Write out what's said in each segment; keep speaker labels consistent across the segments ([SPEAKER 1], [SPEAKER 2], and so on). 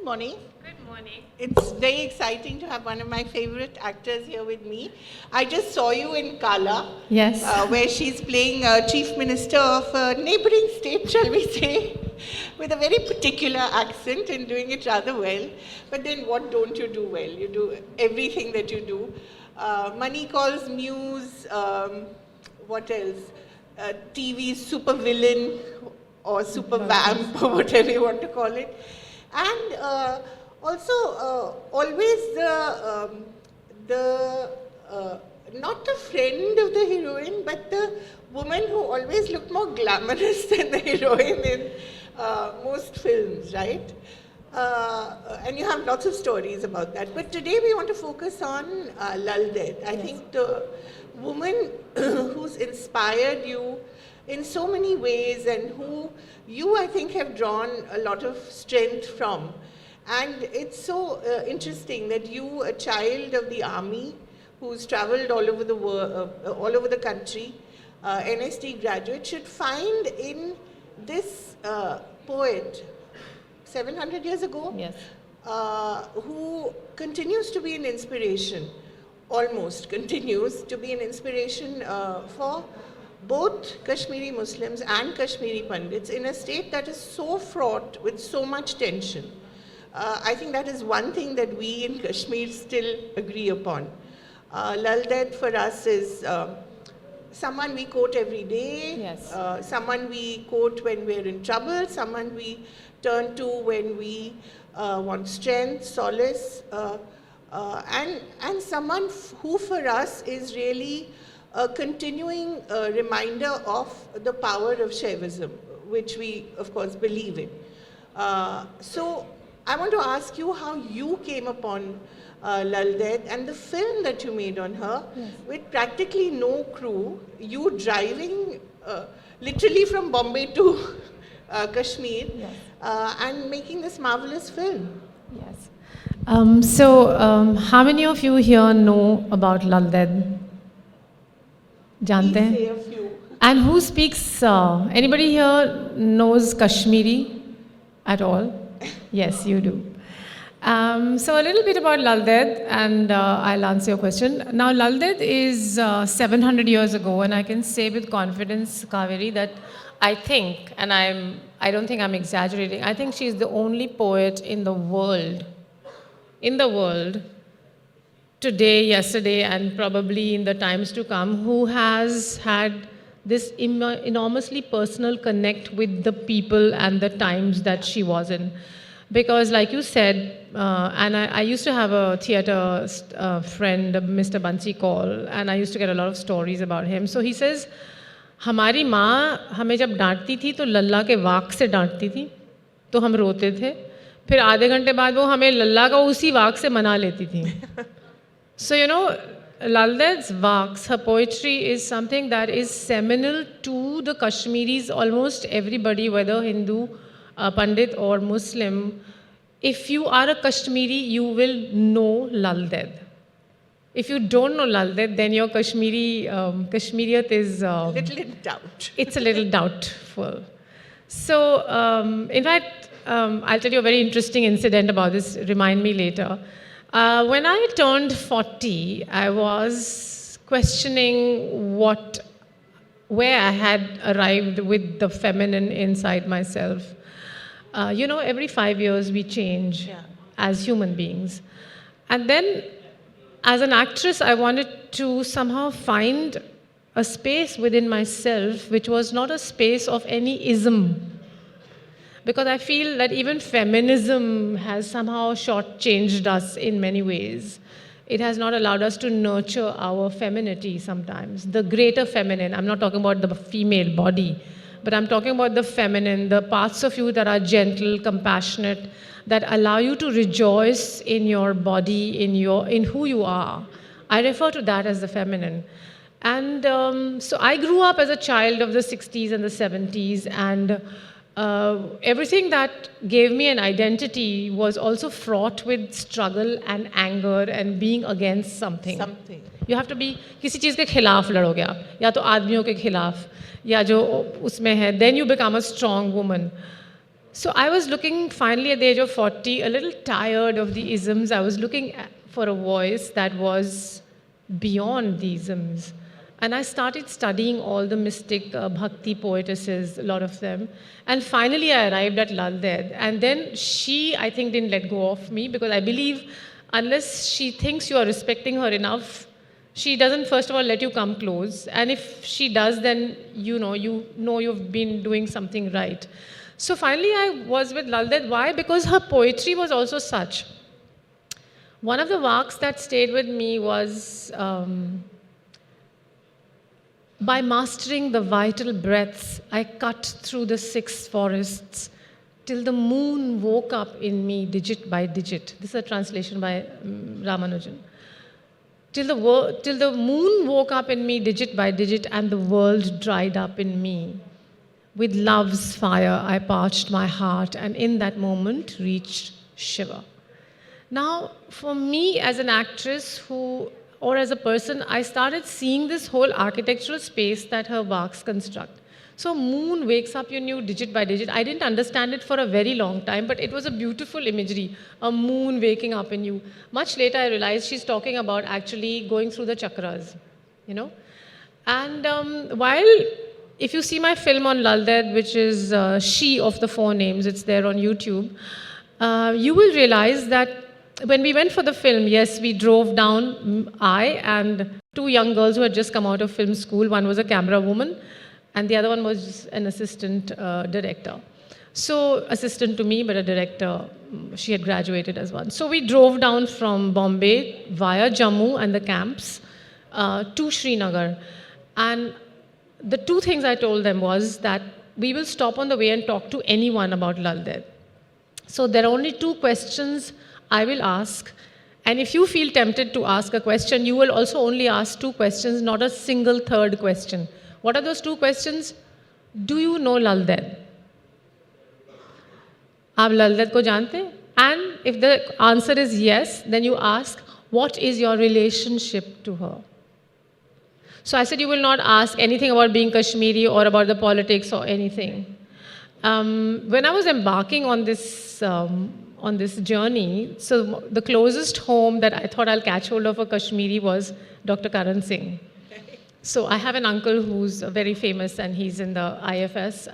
[SPEAKER 1] morning.
[SPEAKER 2] Good morning.
[SPEAKER 1] It's very exciting to have one of my favorite actors here with me. I just saw you in Kala,
[SPEAKER 2] Yes.
[SPEAKER 1] where she's playing Chief Minister of a neighboring state, shall we say, with a very particular accent and doing it rather well. But then what don't you do well? You do everything that you do. Money Calls News, what else? TV super villain or super vamp or whatever you want to call it. And also always the not the friend of the heroine, but the woman who always looked more glamorous than the heroine in most films, right? And you have lots of stories about that. But today we want to focus on Lal Ded. I think the woman who's inspired you in so many ways and who you, I think, have drawn a lot of strength from. And it's so interesting that you, a child of the army who's traveled all over the world, all over the country, NST graduate, should find in this poet 700 years ago,
[SPEAKER 2] Yes.
[SPEAKER 1] who continues to be an inspiration, almost continues to be an inspiration for both Kashmiri Muslims and Kashmiri Pandits in a state that is so fraught with so much tension. I think that is one thing that we in Kashmir still agree upon. Lal Ded for us is someone we quote every day,
[SPEAKER 2] Yes.
[SPEAKER 1] Someone we quote when we're in trouble, someone we turn to when we want strength, solace, and someone who for us is really a continuing reminder of the power of Shaivism, which we, of course, believe in. So I want to ask you how you came upon Lal Ded and the film that you made on her, with practically no crew, you driving literally from Bombay to Kashmir, and making this marvelous film.
[SPEAKER 2] Yes. How many of you here know about Lal Ded? Jante
[SPEAKER 1] Please
[SPEAKER 2] hain?
[SPEAKER 1] say a few.
[SPEAKER 2] And who speaks, anybody here knows Kashmiri at all? Yes, you do. So a little bit about Lal Ded, and I'll answer your question. Now, Lal Ded is 700 years ago, and I can say with confidence, Kaveri, that I think, and I don't think I'm exaggerating, I think she's the only poet in the world, today, yesterday, and probably in the times to come, who has had this enormously personal connect with the people and the times that she was in. Because like you said, and I used to have a theatre friend, Mr. Bansi Kaul, and I used to get a lot of stories about him. So he says, हमारी माँ हमें जब डांटती थी तो लल्ला के वाक से डांटती थी, तो हम रोते थे, फिर आधे घंटे बाद वो हमें लल्ला का उसी वाक से मना लेती थी. So, you know, Lal Ded's Vaks, her poetry is something that is seminal to the Kashmiris, almost everybody, whether Hindu, Pandit or Muslim. If you are a Kashmiri, you will know Lal Ded. If you don't know Lal Ded, then your Kashmiriyat is...
[SPEAKER 1] Little in doubt.
[SPEAKER 2] It's a little doubtful. So, in fact, I'll tell you a very interesting incident about this, remind me later. When I turned 40, I was questioning where I had arrived with the feminine inside myself. You know, every 5 years we change as human beings. And then, as an actress, I wanted to somehow find a space within myself which was not a space of any ism. Because I feel that even feminism has somehow shortchanged us in many ways. It has not allowed us to nurture our femininity sometimes. The greater feminine, I'm not talking about the female body, but I'm talking about the feminine, the parts of you that are gentle, compassionate, that allow you to rejoice in your body, in who you are. I refer to that as the feminine. And so I grew up as a child of the 60s and the 70s, and everything that gave me an identity was also fraught with struggle and anger and being against something. You have to be किसी चीज़ के खिलाफ लड़ोगे आप, या तो आदमियों के खिलाफ, या जो उसमें है, then you become a strong woman. So I was looking finally at the age of 40, a little tired of the isms. I was looking for a voice that was beyond the isms. And I started studying all the mystic bhakti poetesses, a lot of them. And finally I arrived at Lal Ded. And then she, I think, didn't let go of me because I believe unless she thinks you are respecting her enough, she doesn't first of all let you come close. And if she does, then you know you've been doing something right. So finally I was with Lal Ded. Why? Because her poetry was also such. One of the works that stayed with me was by mastering the vital breaths, I cut through the 6 forests till the moon woke up in me digit by digit. This is a translation by Ramanujan. Till the moon woke up in me digit by digit and the world dried up in me. With love's fire, I parched my heart and in that moment reached Shiva. Now, for me as an actress or as a person, I started seeing this whole architectural space that her works construct. So moon wakes up in you digit by digit. I didn't understand it for a very long time, but it was a beautiful imagery, a moon waking up in you. Much later I realized she's talking about actually going through the chakras, you know. And if you see my film on Lal Ded, which is She of the 4 Names, it's there on YouTube, you will realize that when we went for the film, yes, we drove down, I and 2 young girls who had just come out of film school. One was a camera woman, and the other one was an assistant director. So, assistant to me, but a director, she had graduated as one. So, we drove down from Bombay via Jammu and the camps to Srinagar. And the 2 things I told them was that we will stop on the way and talk to anyone about Lal Ded. So, there are only 2 questions I will ask. And if you feel tempted to ask a question, you will also only ask 2 questions, not a single third question. What are those 2 questions? Do you know Lal Ded? आप Lal Ded को जानते हैं? And if the answer is yes, then you ask, what is your relationship to her? So I said you will not ask anything about being Kashmiri or about the politics or anything. When I was embarking on this journey, so the closest home that I thought I'll catch hold of a Kashmiri was Dr. Karan Singh. So I have an uncle who's very famous and he's in the IFS,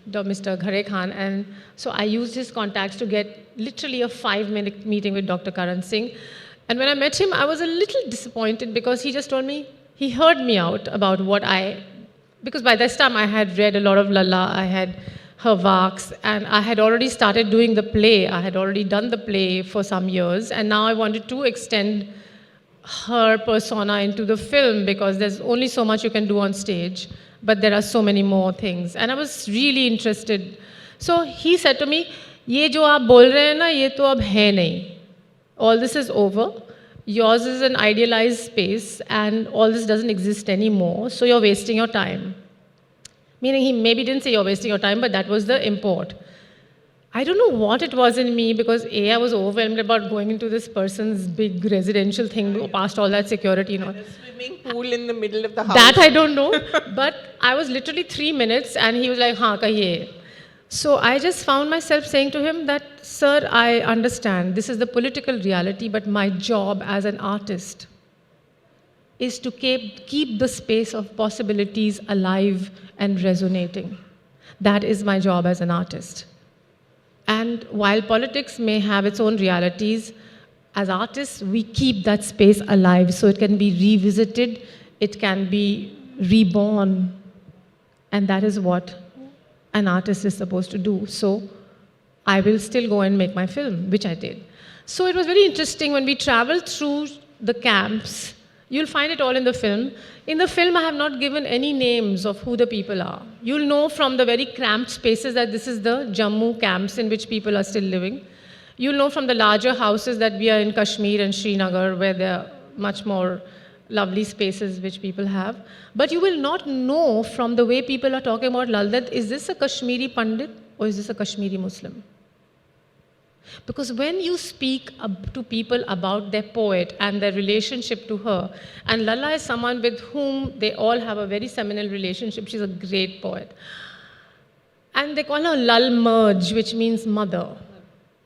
[SPEAKER 2] Mr. Ghare Khan. And so I used his contacts to get literally a 5-minute meeting with Dr. Karan Singh. And when I met him, I was a little disappointed because he just told me, he heard me out about because by this time I had read a lot of Lalla, I had her works, and I had already started doing the play. I had already done the play for some years, and now I wanted to extend her persona into the film because there's only so much you can do on stage, but there are so many more things. And I was really interested. So he said to me, "Ye jo aap bol rahe hain na, ye to ab hai nahi. All this is over. Yours is an idealized space, and all this doesn't exist anymore, so you're wasting your time." Meaning he maybe didn't say you're wasting your time, but that was the import. I don't know what it was in me because I was overwhelmed about going into this person's big residential thing past all that security.
[SPEAKER 1] And a swimming pool in the middle of the house.
[SPEAKER 2] That I don't know. But I was literally 3 minutes and he was like, "Haan, kahiye." So I just found myself saying to him that, "Sir, I understand this is the political reality, but my job as an artist is to keep the space of possibilities alive and resonating. That is my job as an artist. And while politics may have its own realities, as artists, we keep that space alive so it can be revisited, it can be reborn, and that is what an artist is supposed to do. So I will still go and make my film, which I did. So it was very interesting when we traveled through the camps. You'll find it all in the film. In the film, I have not given any names of who the people are. You'll know from the very cramped spaces that this is the Jammu camps in which people are still living. You'll know from the larger houses that we are in Kashmir and Srinagar, where there are much more lovely spaces which people have. But you will not know from the way people are talking about Lal Ded, is this a Kashmiri Pandit or is this a Kashmiri Muslim? Because when you speak to people about their poet and their relationship to her, and Lalla is someone with whom they all have a very seminal relationship, she's a great poet. And they call her Lal Merge, which means mother.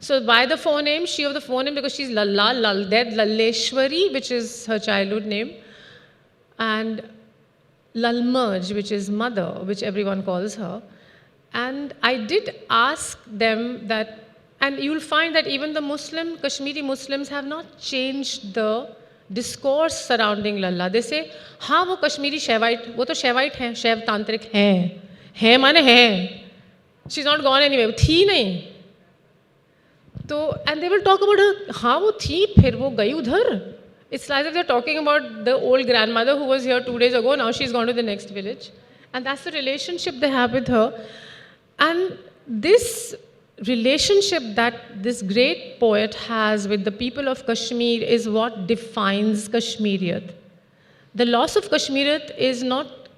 [SPEAKER 2] So why the forename? She of the forename because she's Lalla, Lalded, Lalleshwari, which is her childhood name, and Lalmerj, which is mother, which everyone calls her. And I did ask them that, and you'll find that even the Kashmiri Muslims have not changed the discourse surrounding Lalla. They say, हाँ वो Kashmiri Shaivite, वो तो Shaivite हैं, Shaiv तांत्रिक हैं माने हैं. She's not gone anywhere, थी नहीं. तो and they will talk about her, हाँ वो थी फिर वो गई उधर. It's like if they're talking about the old grandmother who was here 2 days ago, now she's gone to the next village. And that's the relationship they have with her. And this relationship that this great poet has with the people of Kashmir is what defines Kashmiriyat. The loss of Kashmiriyat is not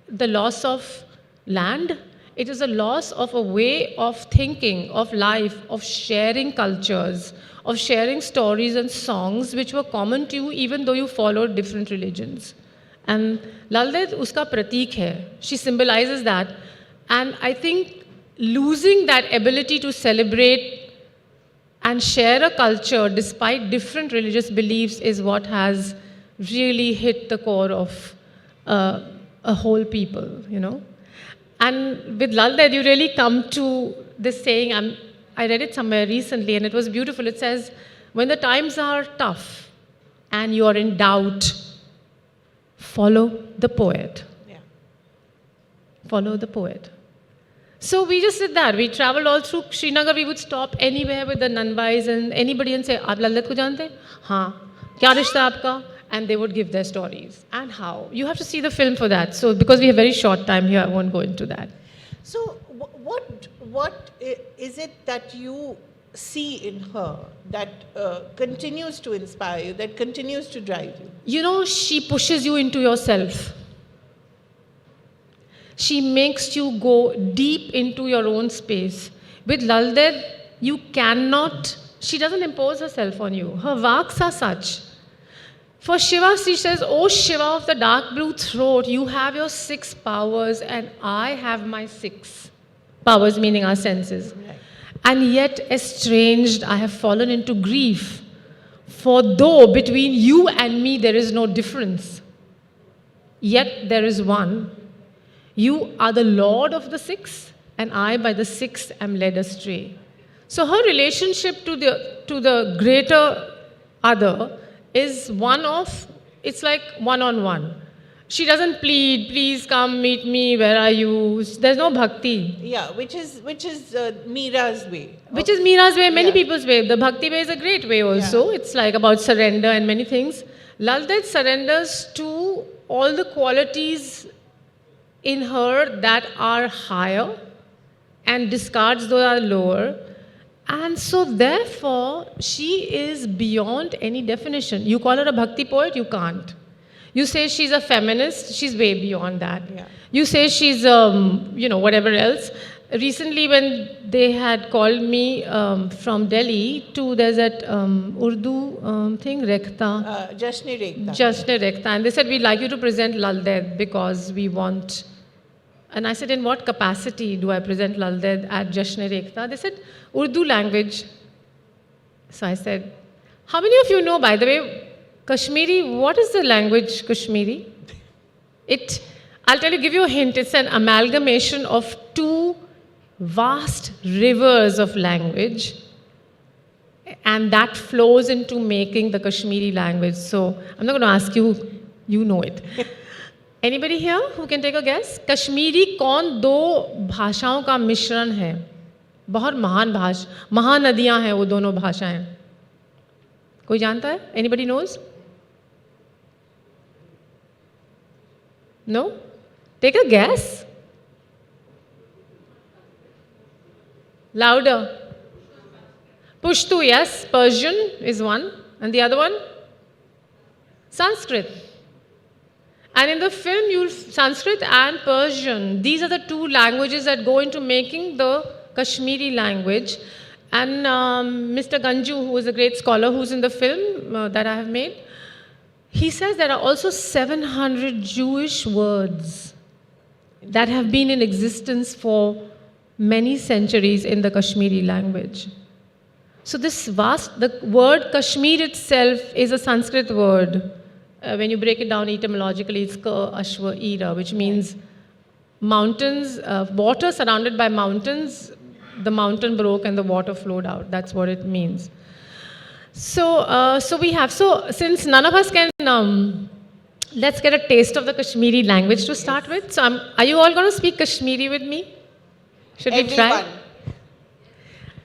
[SPEAKER 2] the loss of land, it is a loss of a way of thinking, of life, of sharing cultures, of sharing stories and songs which were common to you even though you followed different religions. And Laldet uska pratik hai. She symbolizes that. And I think losing that ability to celebrate and share a culture despite different religious beliefs is what has really hit the core of a whole people, you know. And with Laldet, you really come to this saying, I read it somewhere recently and it was beautiful. It says, when the times are tough and you are in doubt, follow the poet.
[SPEAKER 1] Yeah.
[SPEAKER 2] Follow the poet. So we just did that. We traveled all through Srinagar. We would stop anywhere with the Nanbais and anybody and say, "Aap Laldet ko jante hain?" "Haan." "Kya rishta aapka?" And they would give their stories. And how. You have to see the film for that. So because we have very short time here, I won't go into that.
[SPEAKER 1] So what is it that you see in her that continues to inspire you, that continues to drive you?
[SPEAKER 2] You know, she pushes you into yourself. She makes you go deep into your own space. With Laldet, you cannot, she doesn't impose herself on you. Her vaks are such. For Shiva, she says, "Oh Shiva of the dark blue throat, you have your 6 powers and I have my 6. Powers meaning our senses.
[SPEAKER 1] Right.
[SPEAKER 2] And yet estranged, I have fallen into grief. For though between you and me there is no difference, yet there is one. You are the Lord of the 6, and I by the 6 am led astray." So her relationship to the greater other is one of, it's like one-on-one. She doesn't plead, "Please come meet me, where are you?" There's no bhakti.
[SPEAKER 1] Yeah, which is Mira's way.
[SPEAKER 2] Which is Mira's way, many
[SPEAKER 1] Yeah.
[SPEAKER 2] people's way. The bhakti way is a great way also.
[SPEAKER 1] Yeah.
[SPEAKER 2] It's like about surrender and many things. Laldet surrenders to all the qualities in her that are higher and discards those are lower. And so therefore, she is beyond any definition. You call her a bhakti poet, you can't. You say she's a feminist, she's way beyond that.
[SPEAKER 1] Yeah.
[SPEAKER 2] You say she's, whatever else. Recently, when they had called me from Delhi to, there's that Urdu thing, Rekhta.
[SPEAKER 1] Jashne Rekhta.
[SPEAKER 2] Jashne Rekhta. And they said, "We'd like you to present Laldet because we want." And I said, "In what capacity do I present Laldet at Jashne Rekhta?" They said, "Urdu language." So I said, "How many of you know, by the way, Kashmiri, what is the language Kashmiri?" I'll tell you, give you a hint. It's an amalgamation of 2 vast rivers of language, and that flows into making the Kashmiri language. So I'm not going to ask you, you know it. Anybody here who can take a guess? Kashmiri कौन 2 भाषाओं का मिश्रण है? बहुत महानदियाँ हैं वो दोनों भाषाएं. कोई जानता है? Anybody knows? No? Take a guess. Louder. Pushtu, yes. Persian is one. And the other one? Sanskrit. And in the film, Sanskrit and Persian, these are the 2 languages that go into making the Kashmiri language. And Mr. Ganju, who is a great scholar who's in the film that I have made, he says there are also 700 Jewish words that have been in existence for many centuries in the Kashmiri language. So the word Kashmir itself is a Sanskrit word. When you break it down etymologically, it's Ka Ashwa Ira, which means mountains, water surrounded by mountains. The mountain broke and the water flowed out. That's what it means. So since none of us can, let's get a taste of the Kashmiri language to start with. So are you all going to speak Kashmiri with me? Should we try?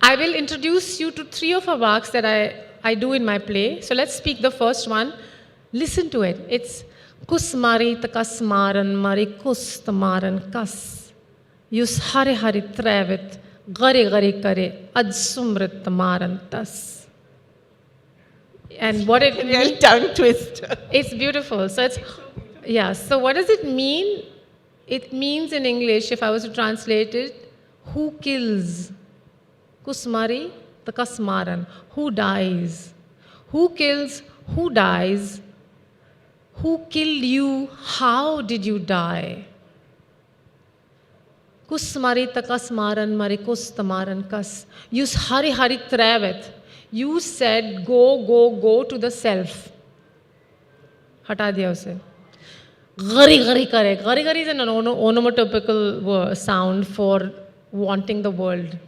[SPEAKER 2] I will introduce you to 3 of our works that I do in my play. So let's speak the first one. Listen to it. It's Kusmari takasmaran mari kustamaran kas. Yus hari hari trevit gari gari kare adsumrit tamaran tas. And what it means...
[SPEAKER 1] Real tongue twister.
[SPEAKER 2] It's beautiful. So so what does it mean? It means in English, if I was to translate it, who kills? Kusmari takasmaran. Who dies? Who kills? Who dies? Who killed you? How did you die? Kusmari takasmaran mari kustamaran kas. Yus hari hari trevet. You said go to the self. Hata diya use. Gari gari kare. Gari gari is an onomatopoeical sound for wanting the world.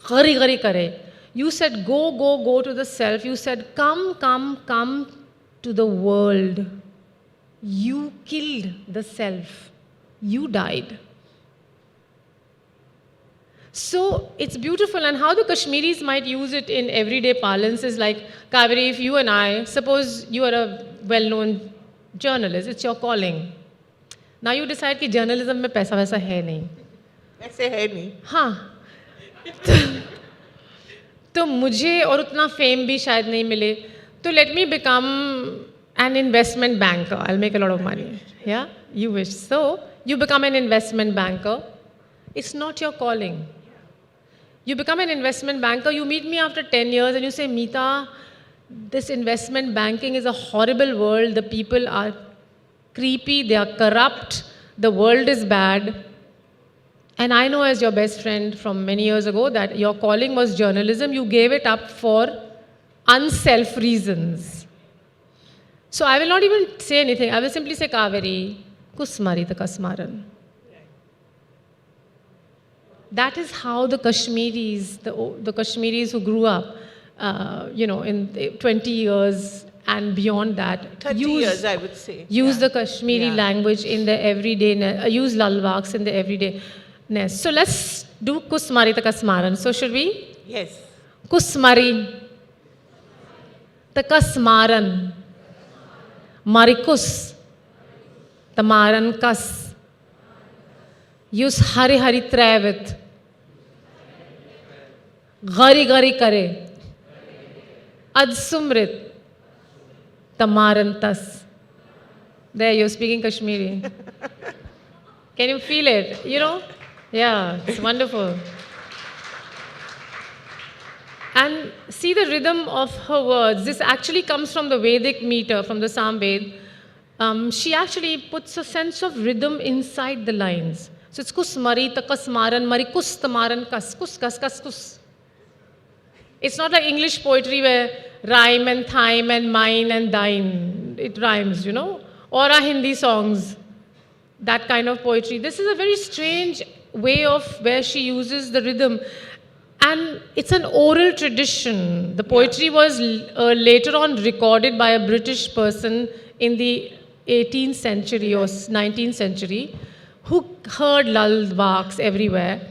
[SPEAKER 2] Gari gari kare. You said go to the self. You said come to the world. You killed the self. You died. So it's beautiful, and how the Kashmiris might use it in everyday parlance is like, Kaveri, if you and I, suppose you are a well-known journalist, it's your calling. Now you decide that journalism mein paisa waisa hai nahi.
[SPEAKER 1] ऐसे है नहीं.
[SPEAKER 2] हाँ. तो मुझे और उतना fame भी शायद नहीं मिले. तो let me become an investment banker. I'll make a lot of money. Yeah, you wish. So you become an investment banker. It's not your calling. You become an investment banker, you meet me after 10 years and you say, Mita, this investment banking is a horrible world. The people are creepy, they are corrupt, the world is bad. And I know as your best friend from many years ago that your calling was journalism. You gave it up for unself reasons. So I will not even say anything. I will simply say, Kaveri, Kusmari takasmaran. That is how the Kashmiris, the Kashmiris who grew up, in 20 years and beyond that,
[SPEAKER 1] 30 years, I would say.
[SPEAKER 2] Use the Kashmiri language in their everyday, use lalwaks in their everydayness. So let's do Kusmari takasmaran. So should we?
[SPEAKER 1] Yes.
[SPEAKER 2] Kusmari takasmaran marikus tamaran kas. Yus hari hari trevit. Gari gari kare. Adsumrit. Tamarantas. There, you're speaking Kashmiri. Can you feel it? Yeah, it's wonderful. And see the rhythm of her words. This actually comes from the Vedic meter, from the Samved. She actually puts a sense of rhythm inside the lines. So it's kusmari takasmaran mari kustamaran kas. Kus kas kas kus. It's not like English poetry where rhyme and time and mine and thine. It rhymes, Or our Hindi songs. That kind of poetry. This is a very strange way of where she uses the rhythm. And it's an oral tradition. The poetry was later on recorded by a British person in the 18th century or 19th century who heard lal vaks everywhere.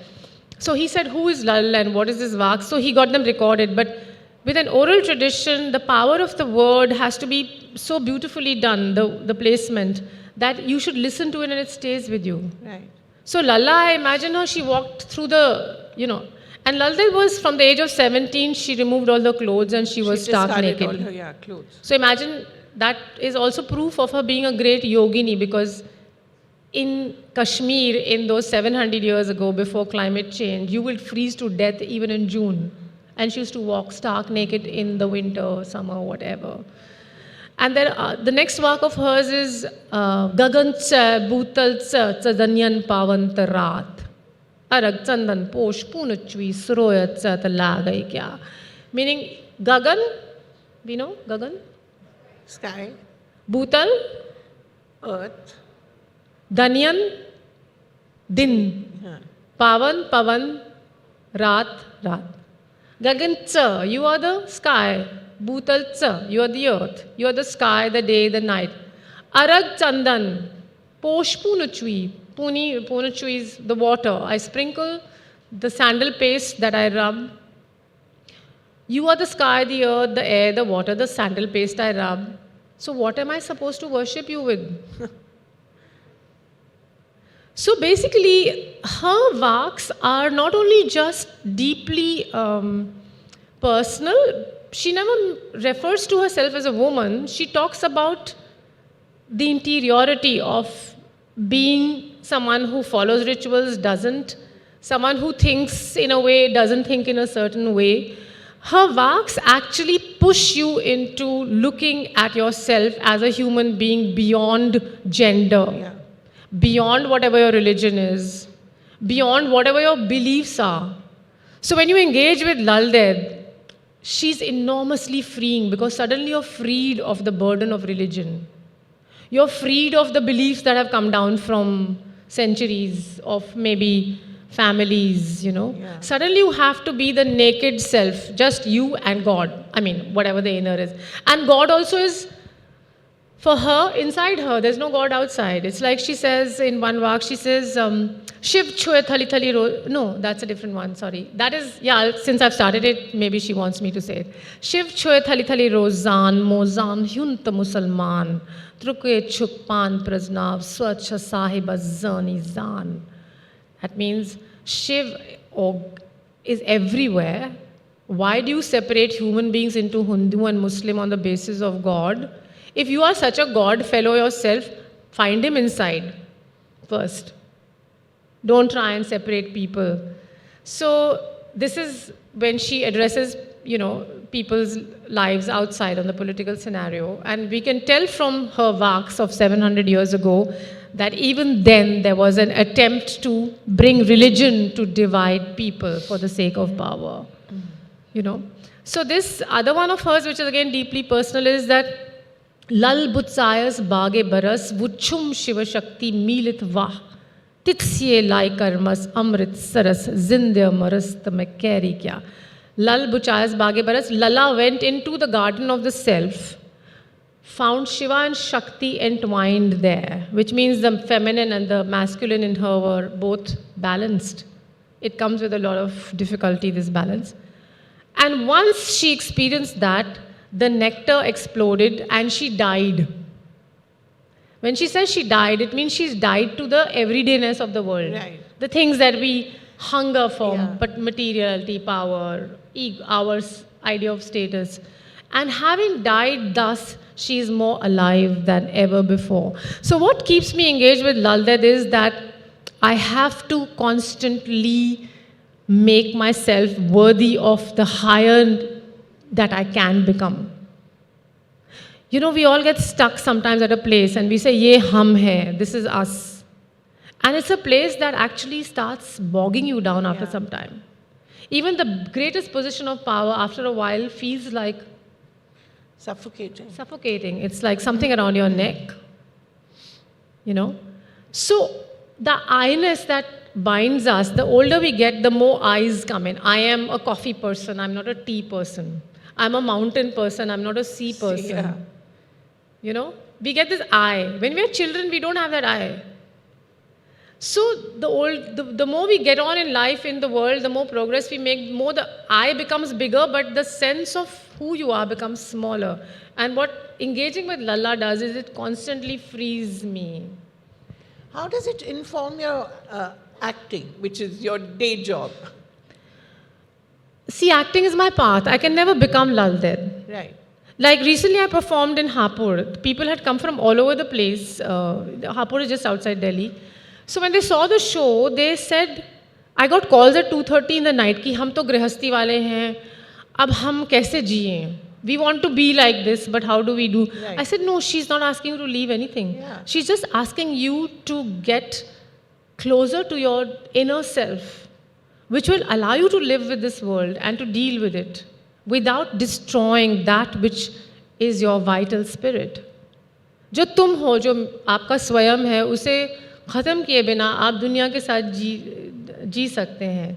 [SPEAKER 2] So he said, who is lal and what is this vak? So he got them recorded. But with an oral tradition, the power of the word has to be so beautifully done, the placement, that you should listen to it and it stays with you.
[SPEAKER 1] Right.
[SPEAKER 2] So Lalla, I imagine her, she walked through and Lalda was from the age of 17, she removed all the clothes and she was stark naked.
[SPEAKER 1] All her clothes.
[SPEAKER 2] So imagine that is also proof of her being a great yogini, because in Kashmir, in those 700 years ago, before climate change, you will freeze to death even in June. And she used to walk stark naked in the winter, summer, whatever. And then the next work of hers is Gagan cha Bhutal cha Chadanyan Pavan Raat. Arag Chandan Posh Punachvi Suroyat cha Lagai Kya. Meaning Gagan, we know Gagan?
[SPEAKER 1] Sky,
[SPEAKER 2] Bhutal,
[SPEAKER 1] earth,
[SPEAKER 2] Danyan, Din.
[SPEAKER 1] yeah.
[SPEAKER 2] Pavan, Pavan, Raat, Raat. Gagan cha, you are the sky. Bhutal cha, you are the earth. You are the sky, the day, the night. Arag Chandan, Posh Punachvi. Punachvi is the water. I sprinkle the sandal paste that I rub. You are the sky, the earth, the air, the water, the sandal paste I rub. So what am I supposed to worship you with? So basically, her works are not only just deeply personal, she never refers to herself as a woman. She talks about the interiority of being someone who follows rituals, doesn't, someone who thinks in a way, doesn't think in a certain way. Her works actually push you into looking at yourself as a human being beyond gender.
[SPEAKER 1] Yeah.
[SPEAKER 2] Beyond whatever your religion is, beyond whatever your beliefs are. So when you engage with Lal Ded, she's enormously freeing because suddenly you're freed of the burden of religion. You're freed of the beliefs that have come down from centuries of maybe families, you know.
[SPEAKER 1] Yeah.
[SPEAKER 2] Suddenly you have to be the naked self, just you and God. I mean, whatever the inner is. And God also is, for her, inside her, there's no God outside. It's like she says in one work, she says, Shiv chue thali thali ro. No, that's a different one, sorry. That is, yeah, since I've started it, maybe she wants me to say it. Shiv chue thali thali rozan, mozan hyunt musalman, truke chukpan prajnav, swacha sahiba zani zan. That means Shiv is everywhere. Why do you separate human beings into Hindu and Muslim on the basis of God? If you are such a God fellow yourself, find him inside first. Don't try and separate people. So this is when she addresses, you know, people's lives outside on the political scenario. And we can tell from her works of 700 years ago that even then there was an attempt to bring religion to divide people for the sake of power. You know. So this other one of hers, which is again deeply personal, is that Lal butsayas bage baras vuchum shiva shakti milit vah titsye lai karmas amrit saras zindya maras tamekeri kya. Lal buchayas bage baras, Lala went into the garden of the self, found Shiva and Shakti entwined there, which means the feminine and the masculine in her were both balanced. It comes with a lot of difficulty, this balance. And once she experienced that, the nectar exploded and she died. When she says she died, it means she's died to the everydayness of the world.
[SPEAKER 1] Right.
[SPEAKER 2] The things that we hunger for,
[SPEAKER 1] Yeah.
[SPEAKER 2] but materiality, power, our idea of status. And having died thus, she is more alive than ever before. So what keeps me engaged with Lal Ded is that I have to constantly make myself worthy of the higher that I can become. You know, we all get stuck sometimes at a place and we say, ye hum hai, this is us. And it's a place that actually starts bogging you down after some time. Even the greatest position of power after a while feels like
[SPEAKER 1] suffocating.
[SPEAKER 2] It's like something around your neck. You know? So the I-ness that binds us, the older we get, the more I's come in. I am a coffee person, I'm not a tea person. I'm a mountain person, I'm not a sea person.
[SPEAKER 1] Yeah.
[SPEAKER 2] You know? We get this I. When we're children, we don't have that I. So the more we get on in life, in the world, the more progress we make, more the I becomes bigger, but the sense of who you are becomes smaller. And what engaging with Lalla does is it constantly frees me.
[SPEAKER 1] How does it inform your acting, which is your day job?
[SPEAKER 2] See, acting is my path. I can never become Lal Ded.
[SPEAKER 1] Right.
[SPEAKER 2] Like recently I performed in Hapur. People had come from all over the place. Hapur is just outside Delhi. So when they saw the show, they said, I got calls at 2:30 in the night कि हम तो गृहस्थी वाले हैं, अब हम कैसे जिएं? We want to be like this, but how do we do?
[SPEAKER 1] Right.
[SPEAKER 2] I said, no, she's not asking you to leave anything.
[SPEAKER 1] Yeah.
[SPEAKER 2] She's just asking you to get closer to your inner self, which will allow you to live with this world and to deal with it without destroying that which is your vital spirit. जो तुम हो, जो आपका स्वयं है, उसे ख़त्म किए बिना आप दुनिया के साथ जी सकते हैं.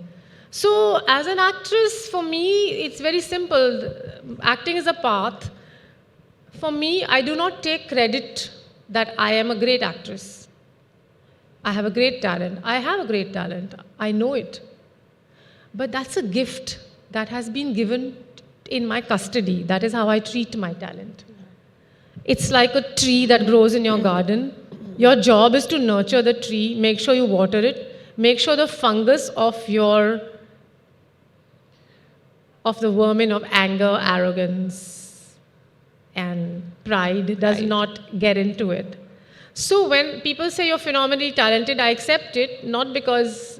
[SPEAKER 2] So, as an actress, for me, it's very simple. Acting is a path. For me, I do not take credit that I am a great actress. I have a great talent. I have a great talent. I know it. But that's a gift that has been given in my custody. That is how I treat my talent. It's like a tree that grows in your garden. Your job is to nurture the tree, make sure you water it, make sure the fungus of the vermin of anger, arrogance, and pride does not get into it. So when people say you're phenomenally talented, I accept it, not because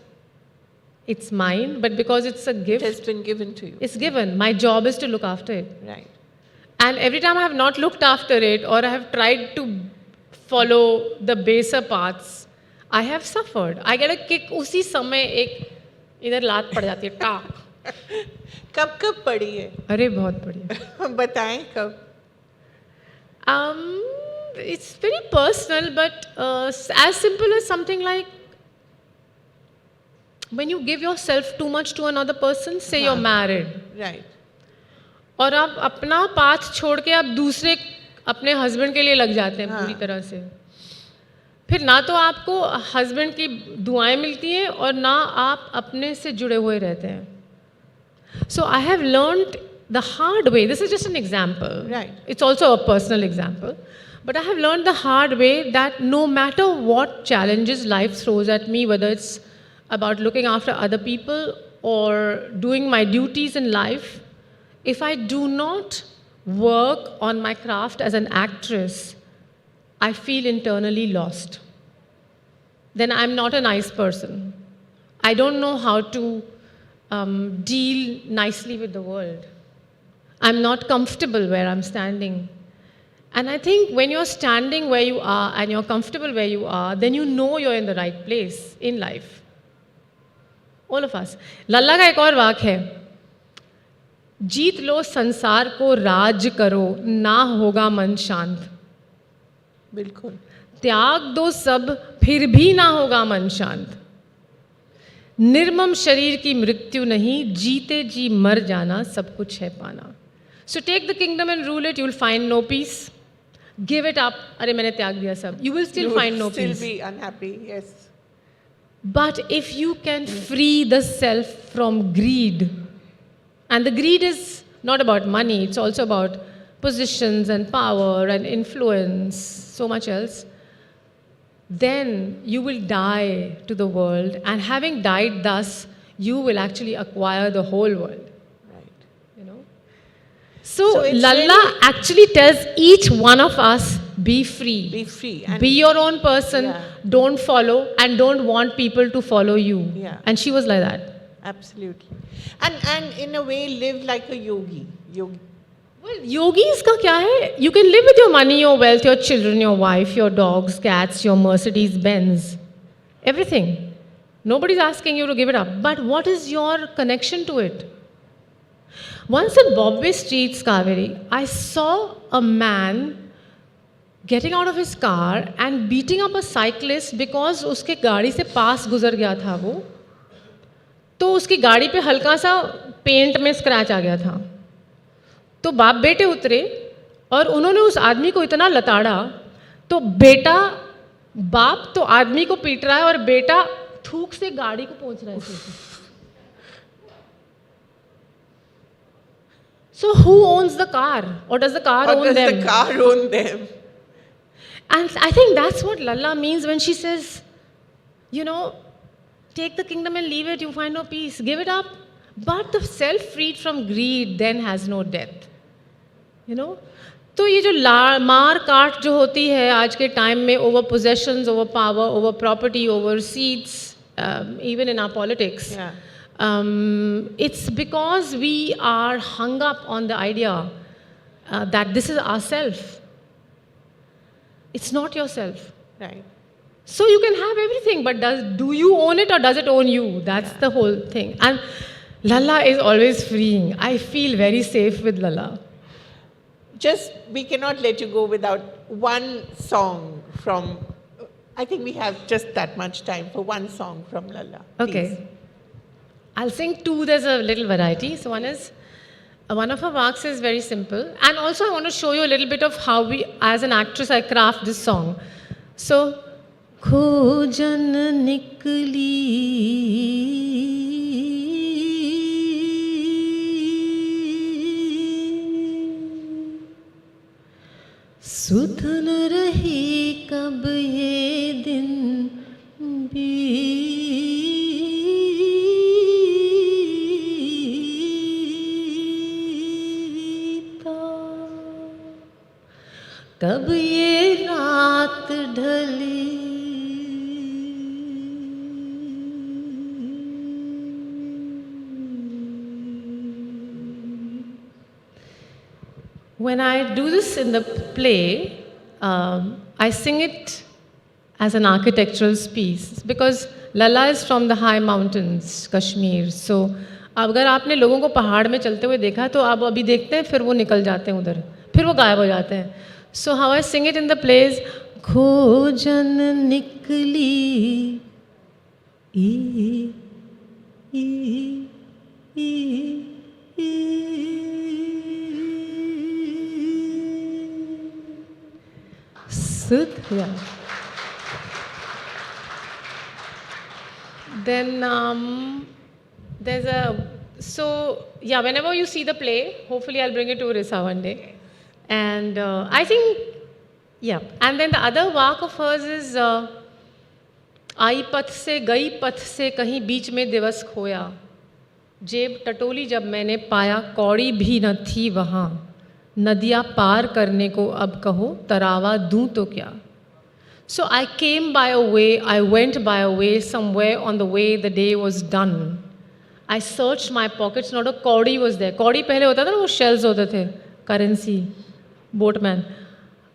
[SPEAKER 2] it's mine, but because it's a gift.
[SPEAKER 1] It has been given to you.
[SPEAKER 2] It's given. My job is to look after it.
[SPEAKER 1] Right.
[SPEAKER 2] And every time I have not looked after it or I have tried to follow the baser paths, I have suffered. I get a kick, उसी समय एक इधर लात पड़ जाती है, टाक.
[SPEAKER 1] कब पड़ी है?
[SPEAKER 2] अरे बहुत बढ़िया.
[SPEAKER 1] बताएं कब?
[SPEAKER 2] It's very personal, but as simple as something like when you give yourself too much to another person, say you're married.
[SPEAKER 1] Right.
[SPEAKER 2] और आप अपना पाथ छोड़ के आप दूसरे अपने हस्बैंड के लिए लग जाते हैं पूरी तरह से. फिर ना तो आपको हस्बैंड की दुआएं मिलती हैं और ना आप अपने से जुड़े हुए रहते हैं. So I have learned the hard way. This is just an example.
[SPEAKER 1] Right.
[SPEAKER 2] It's also a personal example. But I have learned the hard way that no matter what challenges life throws at me, whether it's about looking after other people or doing my duties in life, if I do not work on my craft as an actress, I feel internally lost. Then I'm not a nice person. I don't know how to deal nicely with the world. I'm not comfortable where I'm standing. And I think when you're standing where you are and you're comfortable where you are, then you know you're in the right place in life. All of us. लल्ला का एक और वाक्य है, जीत लो संसार को राज करो, ना होगा मन शांत.
[SPEAKER 1] बिल्कुल.
[SPEAKER 2] त्याग दो सब, फिर भी ना होगा मन शांत. निर्मम शरीर की मृत्यु नहीं, जीते जी मर जाना सब कुछ है पाना. So take the kingdom and rule it, you'll find no peace. Give it up. अरे मैंने त्याग दिया सब. You will still find no peace.
[SPEAKER 1] Still be unhappy, yes.
[SPEAKER 2] But if you can free the self from greed, and the greed is not about money, it's also about positions and power and influence, so much else, then you will die to the world, and having died thus, you will actually acquire the whole world.
[SPEAKER 1] Right.
[SPEAKER 2] You know? So
[SPEAKER 1] it's
[SPEAKER 2] Lalla
[SPEAKER 1] really
[SPEAKER 2] actually tells each one of us, be free.
[SPEAKER 1] be free. And
[SPEAKER 2] Be your own person,
[SPEAKER 1] Yeah.
[SPEAKER 2] don't follow, and don't want people to follow you.
[SPEAKER 1] Yeah.
[SPEAKER 2] And she was like that.
[SPEAKER 1] Absolutely. And in a way live like a yogi.
[SPEAKER 2] Well, yogis ka kya hai? You can live with your money, your wealth, your children, your wife, your dogs, cats, your Mercedes Benz, everything. Nobody's asking you to give it up. But what is your connection to it? Once in Bombay streets, Kaveri, I saw a man getting out of his car and beating up a cyclist because उसके गाड़ी से पास गुजर गया था वो, तो उसकी गाड़ी पे हल्का सा पेंट में स्क्रैच आ गया था. तो बाप बेटे उतरे और उन्होंने उस आदमी को इतना लताड़ा, तो बेटा बाप तो आदमी को पीट रहा है और बेटा थूक से गाड़ी को पहुंच रहा है. So who owns the car? Or does the car
[SPEAKER 1] Or
[SPEAKER 2] own
[SPEAKER 1] does
[SPEAKER 2] them?
[SPEAKER 1] the car own them?
[SPEAKER 2] And I think that's what Lalla means when she says, you know, take the kingdom and leave it, you find no peace. Give it up. But the self freed from greed then has no death. You know? तो ये जो मार काट जो होती है आज के टाइम में over possessions, over power, over property, over seats, even in our politics,
[SPEAKER 1] Yeah.
[SPEAKER 2] it's because we are hung up on the idea that this is ourself. It's not yourself.
[SPEAKER 1] Right.
[SPEAKER 2] So you can have everything, but do you own it or does it own you? That's the whole thing. And Lalla is always freeing. I feel very safe with Lalla.
[SPEAKER 1] We cannot let you go without one song from, I think we have just that much time for one song from Lalla.
[SPEAKER 2] Okay.
[SPEAKER 1] Please.
[SPEAKER 2] I'll sing two, there's a little variety. So one of her works is very simple. And also I want to show you a little bit of how as an actress, I craft this song. So, खोजन निकली सुध न रही कब ये दिन बीता कब ये रात ढली When I do this in the play, I sing it as an architectural piece because Lalla is from the high mountains, Kashmir. So, अगर आपने लोगों को पहाड़ में चलते हुए देखा तो आप अभी देखते हैं फिर वो निकल जाते हैं उधर फिर वो गायब हो जाते हैं So how I sing it in the plays खोजन निकली Yeah. Then whenever you see the play, hopefully I'll bring it to Orissa one day. And I think, and then the other work of hers is आई पथ से गई पथ से कहीं बीच में दिवस खोया जेब टटोली जब मैंने पाया कौड़ी भी न थी वहाँ नदियाँ पार करने को अब कहो तरावा दूँ तो क्या So I came by a way, I went by a way, somewhere on the way the day was done. I searched my pockets, not a kaudi was there. Kaudi पहले होता था ना वो shells होते थे, currency, boatman.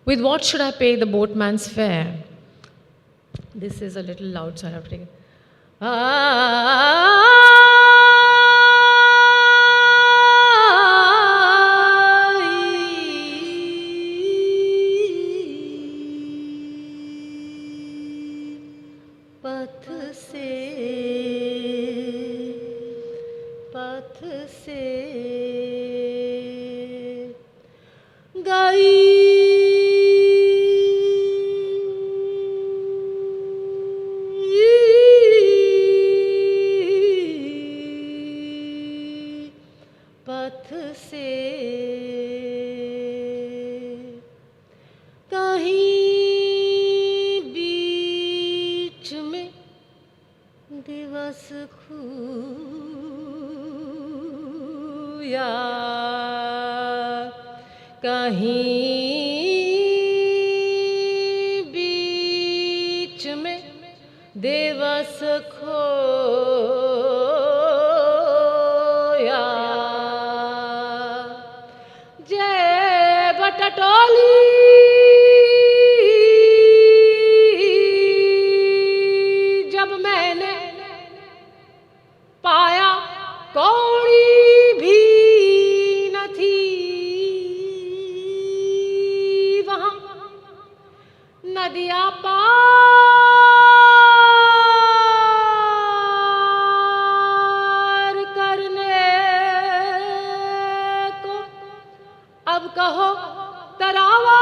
[SPEAKER 2] With what should I pay the boatman's fare? This is a little loud, so I have to take it. पथ से गई पथ से कहीं बीच में दिवस खोया कहीं बीच में दिवस खोया जय बटटोली जब मैंने पाया कौड़ी भी न थी वहाँ नदियाँ पार करने को अब कहो Tarawa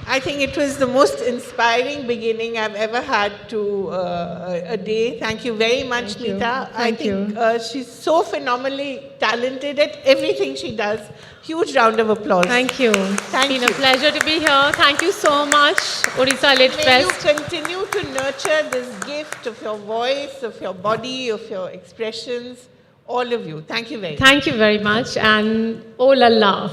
[SPEAKER 1] I think it was the most inspiring beginning I've ever had to a day. Thank you very much, Mita. I think she's so phenomenally talented at everything she does. Huge round of applause.
[SPEAKER 2] Thank you. It's been a pleasure to be here. Thank you so much, Orissa Lit Fest.
[SPEAKER 1] May you continue to nurture this gift of your voice, of your body, of your expressions. All of you. Thank you very much.
[SPEAKER 2] Thank you very much. And oh la la.